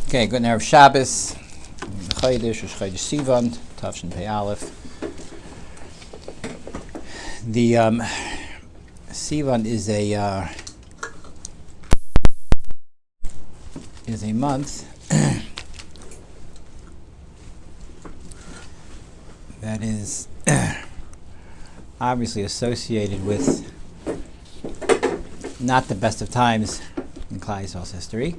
Okay, good Erev Shabbos. Chodesh, Rosh Chodesh Sivan, Tavshin Pei Aleph. The Sivan is a month that is obviously associated with not the best of times in Klal Yisrael's history.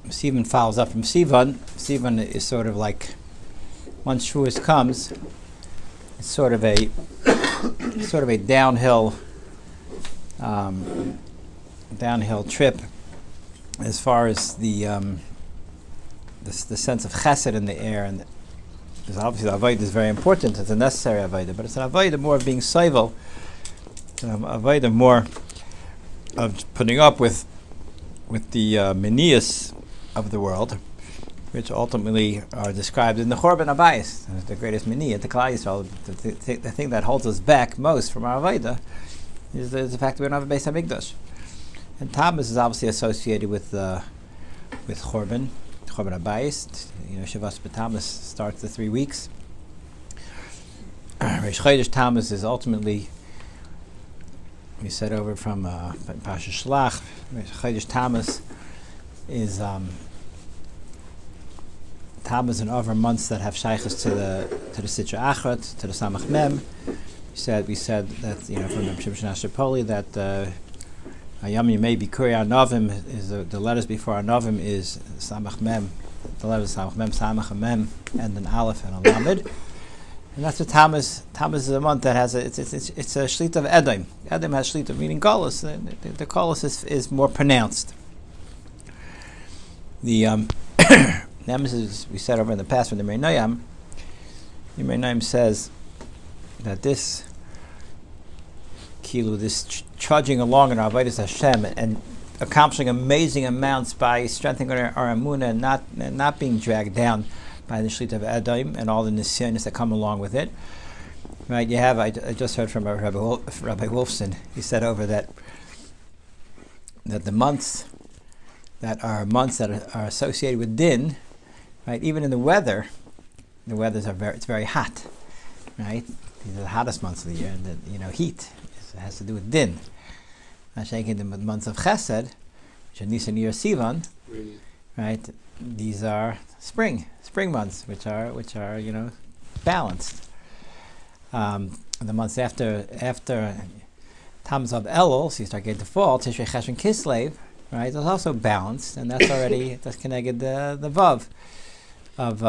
Sivan follows up from Sivan. Sivan is sort of like, once Shavuos comes, it's sort of a downhill trip as far as the sense of chesed in the air. And obviously the avodah is very important. It's a necessary avodah, but it's an avodah more of being soivel, avodah more of putting up with the manias of the world, which ultimately are described in the Chorban Abayis, the greatest maniya, the Klal Yisrael. The thing that holds us back most from our avodah is the fact that we don't have a Beis Hamikdash. And Tamuz is obviously associated with Chorban Abayis. Shavas B'Tamuz starts the 3 weeks. Rosh Chodesh Tamuz is ultimately, we said over from Pasha Shlach, Rosh Chodesh Tamuz is Tamuz and other months that have shaykhs to the Sitra Achrat, to the Samach Mem. We said that from the Shimshon Ashapoli that Hayam Yimei Bikuri Anavim is the letters before Anavim is Samach Mem, the letters Samach Mem, Samach Mem, and an Aleph and a Lamed. And that's what Tamuz is a month that has it's a shlita of Edom. Edom has shlita, meaning Golus. The Golus is more pronounced. The nemesis we said over in the past from the Meinayim says that this trudging along in our avodas Hashem and accomplishing amazing amounts by strengthening our emunah and not being dragged down by the shlita of Edom and all the nisyonos that come along with it. Right? You have I just heard from Rabbi Wolfson. He said over that the months that are associated with din, right? Even in the weathers are it's very hot, right? These are the hottest months of the year, and heat has to do with din. Shaking the months of Chesed, which are Nisan, Iyar, Sivan, right? These are spring months, which are balanced. The months after Tamuz of Elul, so you start getting to fall, Tishrei, Chesh, and Kislev, right? It's also balanced, and that's connected the vav of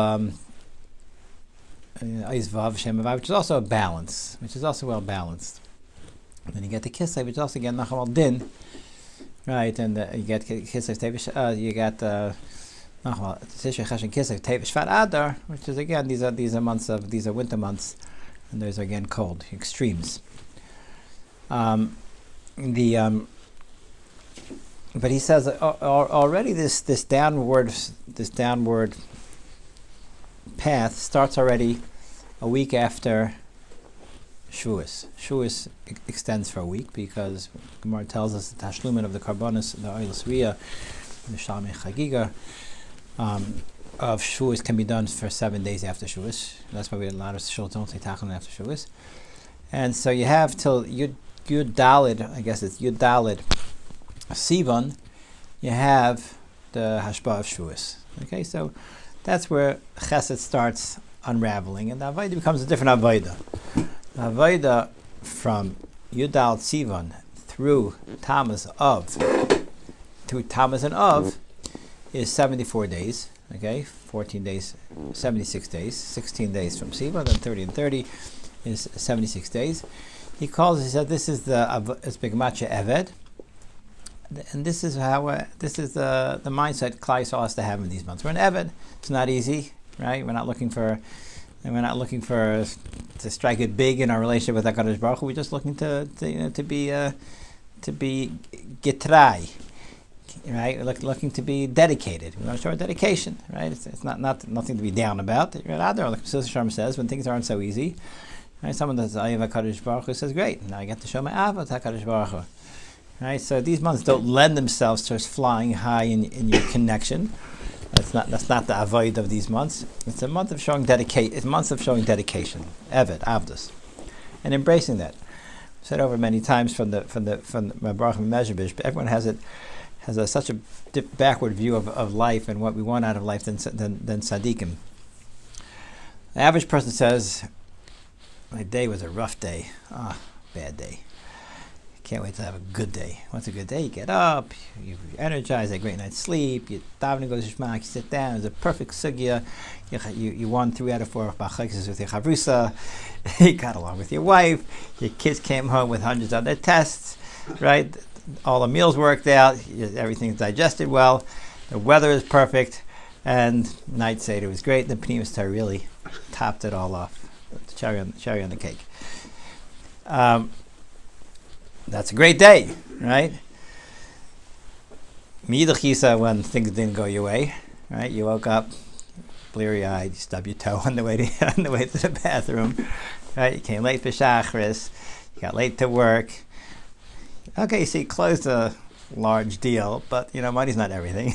Ois Vav Shem Vav, which is also a balance, which is also well balanced. And then you get the Kislev, which is also again Nachal Din, right? And you get Kislev Tevish, you get Nachal Tishrei, Chesh, and Kislev Tevish Shvat Adar, which is again these are winter months, and those are again cold extremes. But he says already this downward path starts already a week after Shavuos. Shavuos extends for a week because Gemara tells us the tashlumin of the karbonos, the oilos riyah, the shalmei chagiga of Shavuos can be done for 7 days after Shavuos. That's why a lot of shuls don't say tachlin after Shavuos. And so you have till Yud Dalid, I guess it's Yud Dalid Sivan, you have the Hashpah of Shavuos. Okay, so that's where Chesed starts unraveling, and the Avodah becomes a different Avodah. The Avodah from Yudal Sivan through Tamuz and Av is 74 days. Okay, 14 days, 76 days, 16 days from Sivan, then 30 and 30 is 76 days. He said this is the Bigmacha Eved. And this is the mindset Klal Yisrael has to have in these months. We're an Eved. It's not easy, right? We're not looking to strike it big in our relationship with HaKadosh Baruch Hu. We're just looking to be getrai, right? We're looking to be dedicated. We want to show our dedication, right? It's not nothing to be down about. Rather, like Mesilas Yesharim says, when things aren't so easy, Right? Someone that's Ayiv HaKadosh Baruch Hu says, great, now I get to show my Ahavot HaKadosh Baruch Hu. Right? So these months don't lend themselves to flying high in your connection. That's not the avoid of these months. It's a month of showing dedication. It's months of showing dedication, evet, avdus, and embracing that. I've said over many times from my Baruch Mezhebish, but everyone has such a backward view of life and what we want out of life than tzaddikim. The average person says, "My day was a rough day. Bad day. Can't wait to have a good day." What's a good day? You get up, you're energized, a great night's sleep, you davening goes shmak, you sit down, it's a perfect sugya, you won 3 out of 4 bachekses with your chavrusa, you got along with your wife, your kids came home with hundreds of their tests, right? All the meals worked out, everything's digested well, the weather is perfect, and night Seder was great. The Pnimis Torah really topped it all off. The cherry on the cake. That's a great day, right? Midachisa, when things didn't go your way, right? You woke up, bleary-eyed, you stubbed your toe on the way to the bathroom, right? You came late for Shachris, you got late to work. Okay, so you closed a large deal, but money's not everything,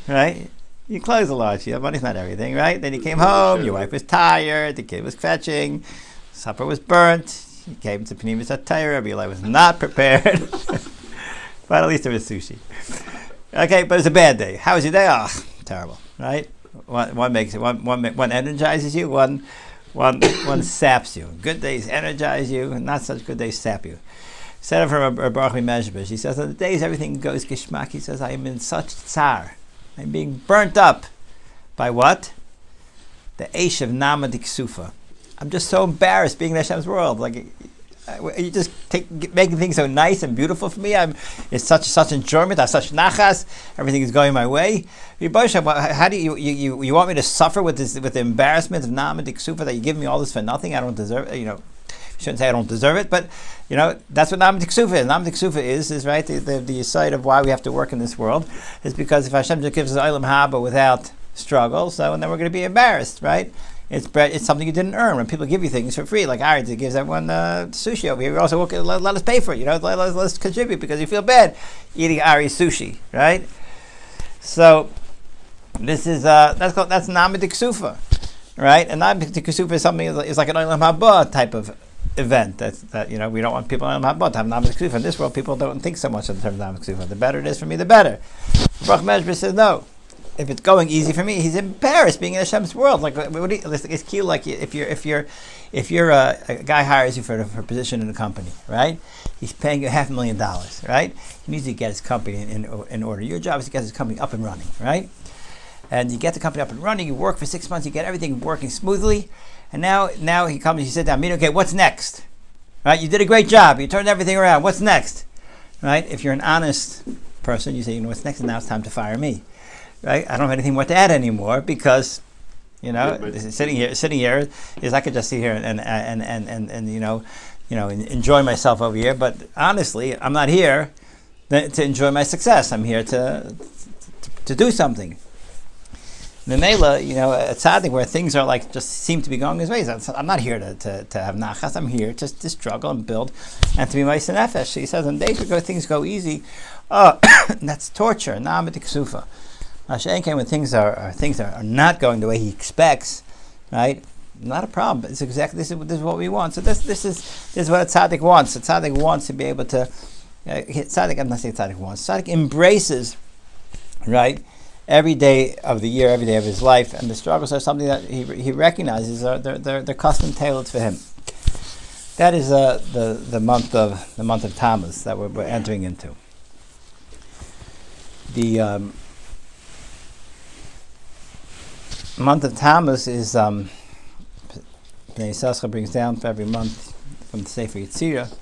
right? You closed a large deal, money's not everything, right? Then you came home, your wife was tired, the kid was fetching, supper was burnt. You came to Pnimis HaTorah, but your life was not prepared. But at least there was sushi. Okay, but it's a bad day. How was your day? Terrible, right? One makes it. One energizes you. One saps you. Good days energize you, and not such good days sap you. Said it from a Baruch Mezhebish. He says, on the days everything goes gishmak, he says, I am in such tsar. I'm being burnt up by what? The Eish of Nama Diksufa. I'm just so embarrassed being in Hashem's world. Like, you just making things so nice and beautiful for me. It's such enjoyment. I have such nachas. Everything is going my way. How do you want me to suffer with the embarrassment of Nama Diksufa that you give me all this for nothing? I don't deserve it. You shouldn't say I don't deserve it, but that's what Nama Diksufa is. Nama Diksufa is right. The side of why we have to work in this world is because if Hashem just gives us Olam Haba without struggle, then we're going to be embarrassed, right? It's something you didn't earn. When people give you things for free, like Ari gives everyone sushi over here, we also let us pay for it. Let's contribute because you feel bad eating Ari sushi, right? So this is that's Nama Diksufa, right? And Nama Diksufa is something is like an Olam Haba type of event. We don't want people in Olam Haba to have Nama Diksufa. In this world, people don't think so much of the term Nama Diksufa. The better it is for me, the better. Baruch Mezhebish says no. If it's going easy for me, he's embarrassed being in Hashem's world. Like, it's key. Like, if you're a guy hires you for a position in a company, right? He's paying you $500,000, right? He needs to get his company in order. Your job is to get his company up and running, right? And you get the company up and running. You work for 6 months. You get everything working smoothly. And now he comes. You sit down. Okay, what's next? Right? You did a great job. You turned everything around. What's next? Right? If you're an honest person, you say, what's next? And now it's time to fire me. Right? I don't have anything more to add anymore because, sitting here is I could just sit here and enjoy myself over here. But honestly, I'm not here to enjoy my success. I'm here to do something. Memela, a tzaddik where things are just seem to be going his ways. I'm not here to have nachas. I'm here to struggle and build and to be my nefesh. He says on days where things go easy, that's torture. Nama Diksufa. When things are not going the way he expects, right? Not a problem. It's exactly this is what we want. So this is what a tzaddik wants. A tzaddik wants to be able to. I'm not saying tzaddik wants. Tzaddik embraces, right? Every day of the year, every day of his life, and the struggles are something that he recognizes they're custom tailored for him. That is the month of Tamuz that we're entering into. The month of Tamuz is Bnei Yisachar brings down for every month from the Sefer Yetzirah.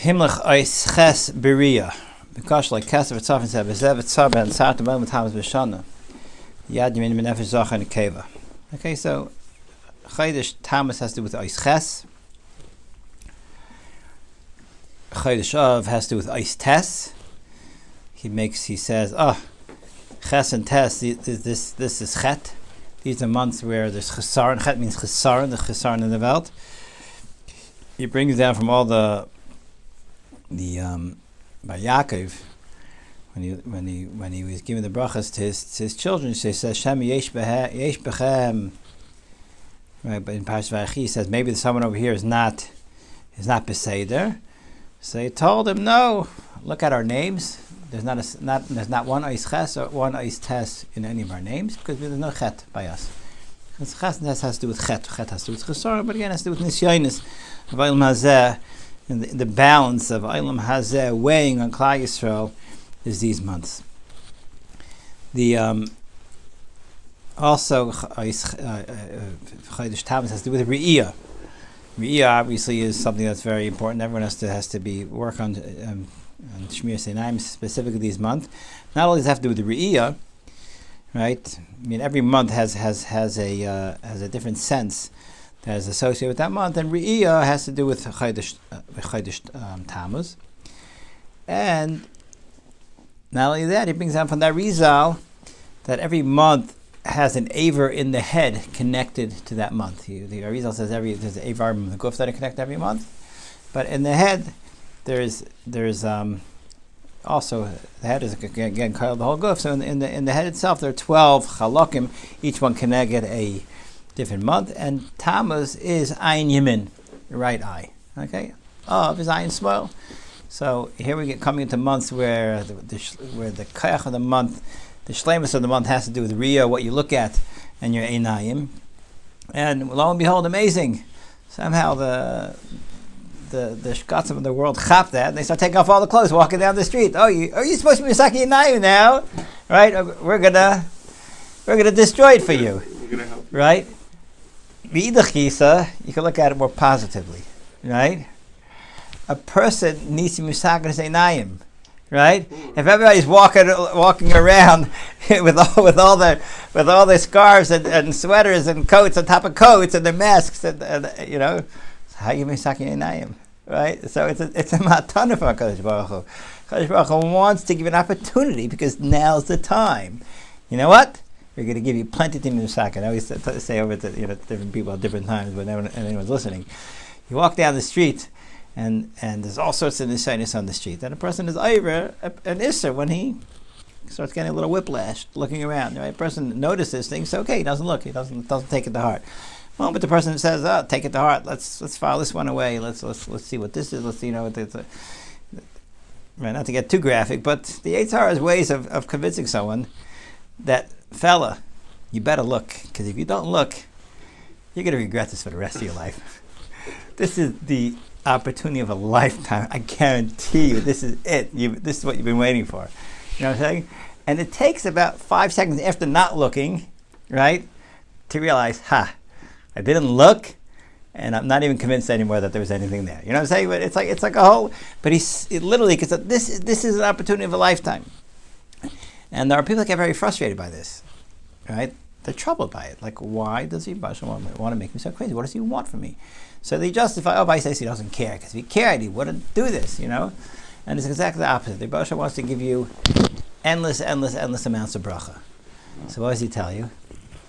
Himlech Ois Ches Beria, because like Kesef Tzafin said, Bezev Tzar Ben Tzar Tamel with Tamuz B'Shana, Yad Yemin Menefesh Zachar and Keva. Okay, so Chodesh Tamuz has to do with Ois Ches. Chodesh Av has to do with Ois Tes. He says, Ches and Tes, this is Chet, these are months where there's chesaron. Chet means chesaron, the chesaron in the Welt. He brings down from all the by Yaakov, when he was giving the brachas to his children, he says Hashem yesh bechem. Right, but in Parashat Vayechi he says maybe someone over here is not beseder. So he told him, no, look at our names. There's not one ois ches or one ois tes in any of our names because there's no chet by us. Because ches and tes has to do with chet. Chet has to do with chesar, but again it has to do with nisyonis of Olam Hazeh, and the balance of Olam Hazeh weighing on Klal Yisrael is these months. The also Chodesh Tamuz has to do with Re'iyah. Re'iyah obviously is something that's very important. Everyone has to be work on Shmir Seinaim, specifically these months. Not only does it have to do with the Re'iyah, right? I mean, every month has a different sense that is associated with that month, and Re'iyah has to do with Chodesh Tamuz. And not only that, he brings down from that Rizal that every month has an aver in the head connected to that month. The Arizal says there's an avar in the guf that are connected every month, but in the head there's also the head is again called the whole guf. So in the head itself there are 12 chalakim, each one connected a different month, and Tamuz is Ayin Yamin, the right eye. Okay, of is Ayin Small. So here we get coming into months where the kayach of the month, the shleimus of the month has to do with Riyah, what you look at, and your einayim. And lo and behold, amazing. Somehow the shkatzim of the world chap that, and they start taking off all the clothes, walking down the street. Oh, are you supposed to be misaki einayim now? Right? We're gonna destroy it for you. Right? V'idach gisa, you can look at it more positively. Right? A person needs to be misaki einayim. Right? If everybody's walking around with all their scarves and sweaters and coats on top of coats and their masks and how you misaki einayim, right? So it's a matana from Kadosh Baruch Hu. Kadosh Baruch Hu wants to give you an opportunity because now's the time. You know what? We're going to give you plenty to misaki. I always say over to different people at different times when anyone's listening. You walk down the street. And there's all sorts of nisyonis on the street. And a person is over an isser when he starts getting a little whiplash, looking around. Right? A person notices things, so okay, he doesn't look, he doesn't take it to heart. Well, but the person says, "Oh, take it to heart. Let's file this one away. Let's see what this is. Let's see, what it's." Right, not to get too graphic, but the Eitzar has ways of convincing someone that fella, you better look, because if you don't look, you're going to regret this for the rest of your life. This is the opportunity of a lifetime. I guarantee you, this is it. This is what you've been waiting for. You know what I'm saying? And it takes about 5 seconds after not looking, right, to realize, I didn't look, and I'm not even convinced anymore that there was anything there. You know what I'm saying? But it's like a whole. But it literally, because this is an opportunity of a lifetime, and there are people that get very frustrated by this, right? They're troubled by it. Like, why does he want to make me so crazy? What does he want from me? So they justify, by saying he doesn't care. Because if he cared, he wouldn't do this, And it's exactly the opposite. The Baruch wants to give you endless amounts of bracha. So what does he tell you?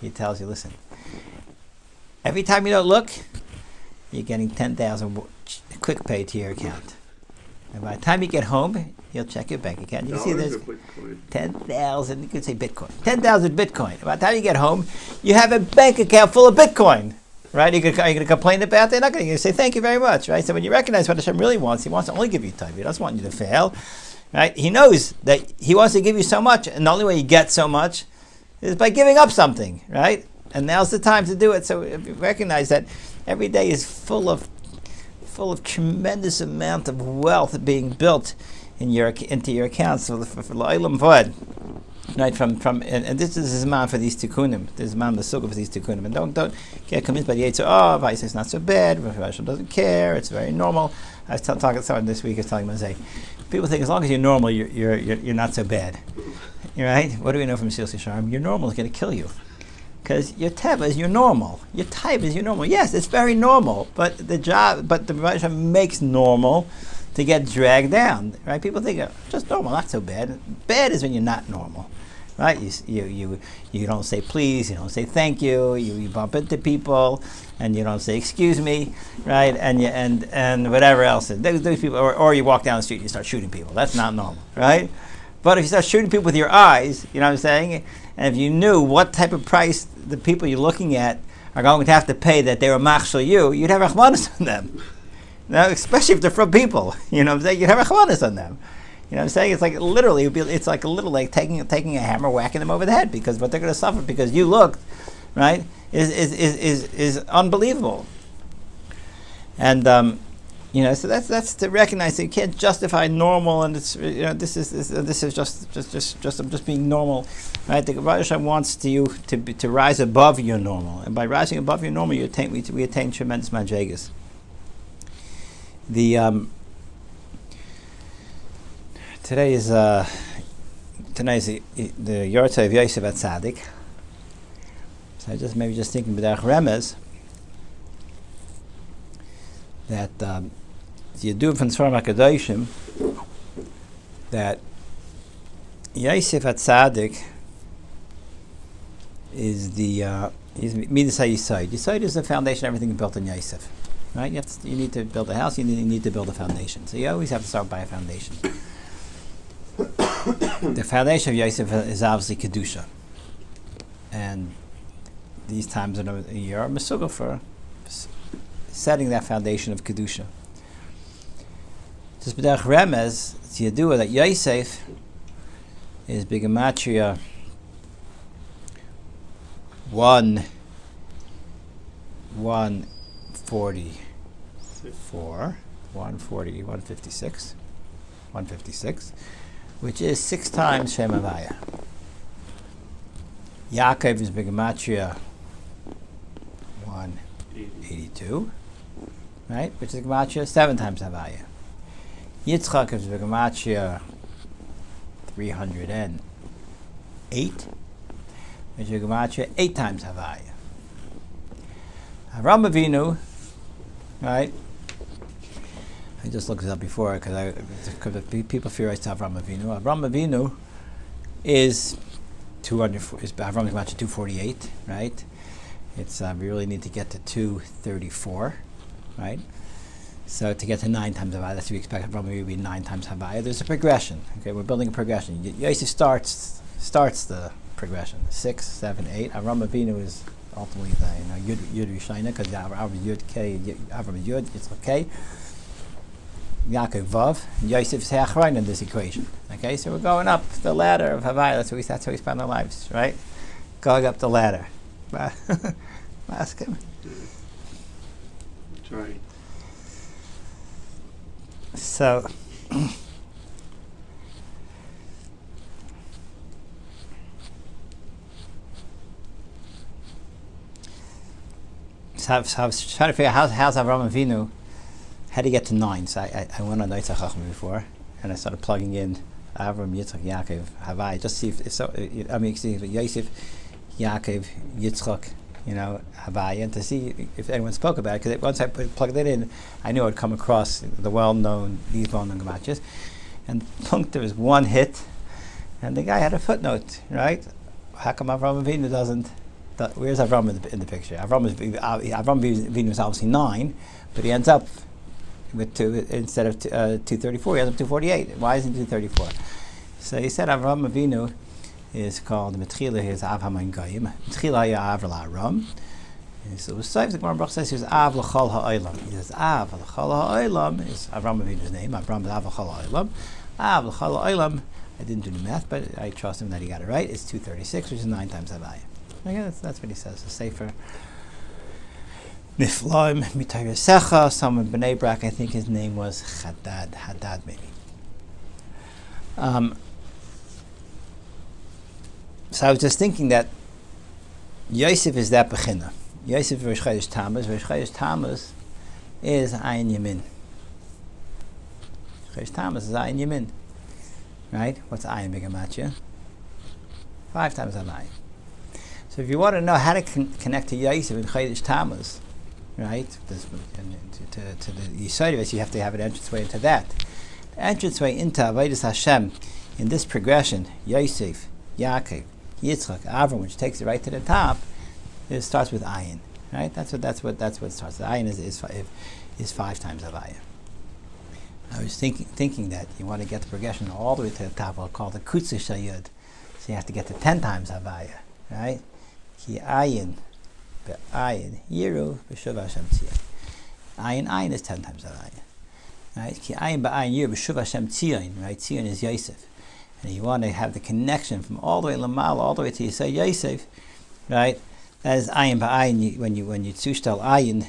He tells you, listen, every time you don't look, you're getting 10,000 quick pay to your account. And by the time you get home, you'll check your bank account. You can see there's 10,000, you could say Bitcoin. 10,000 Bitcoin. By the time you get home, you have a bank account full of Bitcoin. Right? Are you going to complain about that? You're not going to say thank you very much. Right? So when you recognize what Hashem really wants, He wants to only give you time. He doesn't want you to fail. Right? He knows that He wants to give you so much, and the only way you get so much is by giving up something. Right? And now's the time to do it. So if you recognize that every day is full of tremendous amount of wealth being built into your accounts for La'ilam Vod. Right, and this is Zman for these tikkunim. This is Zman B'Sukkah for these tikkunim. And don't get convinced by the Yetzer. Vice is not so bad. Hashem doesn't care. It's very normal. I was talking to someone this week. I was telling him, people think as long as you're normal, you're not so bad. Right? What do we know from Sil Sharm? Your normal is going to kill you. Because your teva is your normal. Your type is your normal. Yes, it's very normal. But the Hashem makes normal to get dragged down. Right? People think, just normal, not so bad. Bad is when you're not normal. right? You don't say please, you don't say thank you. You bump into people, and you don't say excuse me, right? And whatever else. Those people, or you walk down the street and you start shooting people. That's not normal, right? But if you start shooting people with your eyes, you know what I'm saying? And if you knew what type of price the people you're looking at are going to have to pay that they were machshel you'd have rachmanis on them. Now, especially if they're from people, you know what I'm saying? You'd have rachmanis on them. You know what I'm saying? It's like literally, it's like a little like taking a hammer, whacking them over the head, because what they're going to suffer because you looked, right, is unbelievable. And so that's to recognize that you can't justify normal, and it's this is just being normal, right? The Rosh wants you to rise above your normal, and by rising above your normal, we attain tremendous madrigas. Today is the Yortzei of Yosef at Tzaddik. So I just thinking b'derech remez that you do from Sfarim HaKadoshim that Yosef at Tzaddik is he's Midas HaYisod. Yisod is the foundation of everything built in Yosef. Right? You need to build a house, you need to build a foundation. So you always have to start by a foundation. The foundation of Yosef is obviously Kedusha. And these times in a year are Mesuga for setting that foundation of Kedusha. Just b'derech remez, it's Yadua that Yosef is Bigamatria 156, which is 6 times Shem Havaya. Yaakov is Bigamatria 182, right? Which is Gematria 7 times Havaya. Yitzchak is Bigamatria 308, which is Gematria 8 times Havaya. Avram Avinu, right? I just looked it up before because people theorize to Avram Avinu. Avram Avinu is Avram Gematria 248, right? It's we really need to get to 234, right? So to get to 9 times Havaya, that's what we expect Avram Avinu to be 9 times Havaya. There's a progression. Okay, we're building a progression. Yosef starts the progression. 6, 7, 8. Avram Avinu is ultimately the Yud Rishayna, because Avram Yud K, Avram Yud, Yitzchak K, Yaakov Vav, and Yosef is Hachrain in this equation. Okay, so we're going up the ladder of Havaya. That's how we spend our lives, right? Going up the ladder. Ask him. That's right. So, I was trying to figure out how's Avram Avinu, how to get to 9. So I went on Noitzach Chacham before, and I started plugging in Avram, Yitzchak, Yaakov, Havai, just see if Yosef, Yaakov, Yitzchak, Havai, and to see if anyone spoke about it. Because once I plugged it in, I knew I'd come across these well-known gemachas. And there was one hit, and the guy had a footnote, right? How come Avram Avinu doesn't? Where's Avram in the picture? Avram Avinu is obviously 9, but he ends up with 2 instead of 234. He ends up 248. Why isn't 234? So he said Avram Avinu is called Metchila. He is Av Haman Goyim. Metchila ya Av La'Aram. So the Gemara Baruch says he was Av L'Chol Ha'Olam. He says Av L'Chol Ha'Olam is Avram Avinu's name. Avram is Av L'Chol Ha'Olam. Av L'Chol Ha'Olam. I didn't do the math, but I trust him that he got it right. It's 236, which is 9 times Havaya. Okay, that's what he says. A sefer. Niflaim Mitayresecha. Someone Bnei Brak. I think his name was Haddad maybe. So I was just thinking that Yosef is that bechina. Yosef is Rosh Chodesh Tamuz. Rosh Chodesh Tamuz is Ayin Yamin. Rosh Chodesh Tamuz is Ayin Yamin. Right? What's Ayin Bigamatria? 5 times Ayin. So if you want to know how to connect to Yosef in Chodesh Tamuz, right, to the Yisod of it, you have to have an entranceway into that. The entranceway into Avodas Hashem in this progression, Yosef, Yaakov, Yitzchak, Avram, which takes it right to the top, it starts with ayin. Right? That's what it starts. The ayin is 5 times Havaya. I was thinking that you want to get the progression all the way to the top. We'll call the Kutze Shayud. So you have to get to 10 times Havaya. Right? Ki ayin, be'ayin, yiru, b'shuv Hashem tzion. Ayin is 10 times Havaya. Right? Ki ayin ba'ayin yiru, b'shuv Hashem tzion. Right? Tzion is Yosef. And you want to have the connection from all the way Lamal, all the way to Yisai Yosef. Right? That is ayin ba'ayin. When you tzushtel ayin,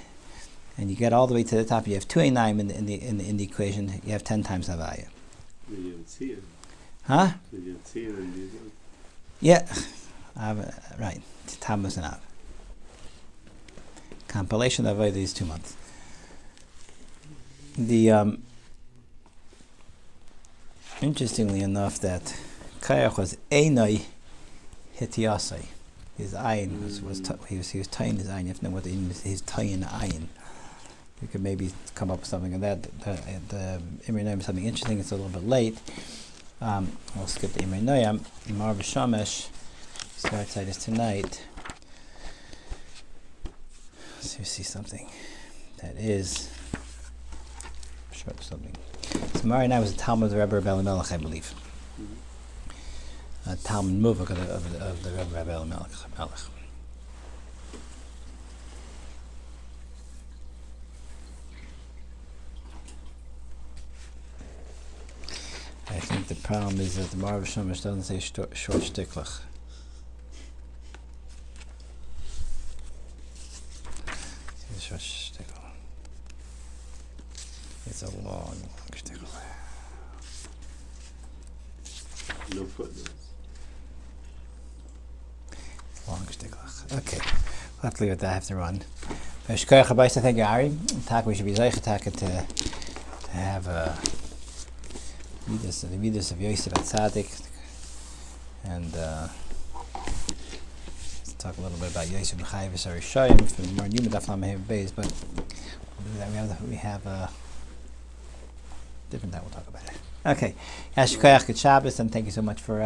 and you get all the way to the top, you have 2 einayim in the equation. You have 10 times Havaya. Huh? Yeah. Right. Tamuz and Av. Compilation of these 2 months. The interestingly enough, that Kayach was einay hitiyasai. His ayin he was tying his ayin. You have to know what his tying ayin. You could maybe come up with something on that. The Imrei Noam is something interesting. It's a little bit late. We'll skip the Imrei Noam. Mar B'Shamesh starts like this tonight. So you see something that is something. So Mar Noam was a Talmud of the Rebbe Elimelech, I believe. A Talmud Muvak of the Rebbe Elimelech. I think the problem is that the Mar B'Shamesh doesn't say short shtiklach. Short shtickle. It's a long shtickle. No footnotes. Long shtiklach. Okay, we'll have to leave it there. I have to run. Shkoyach Habayis, thank you, Ari. We should be zeicha to have a the Midas of Yosef at Tzaddik, and let's talk a little bit about Yosef and Chayvis Arishayim from more Yuma Daf Lamed Beis, but we have a different time. We'll talk about it. Okay, Yashkoyach, good Shabbos, and thank you so much for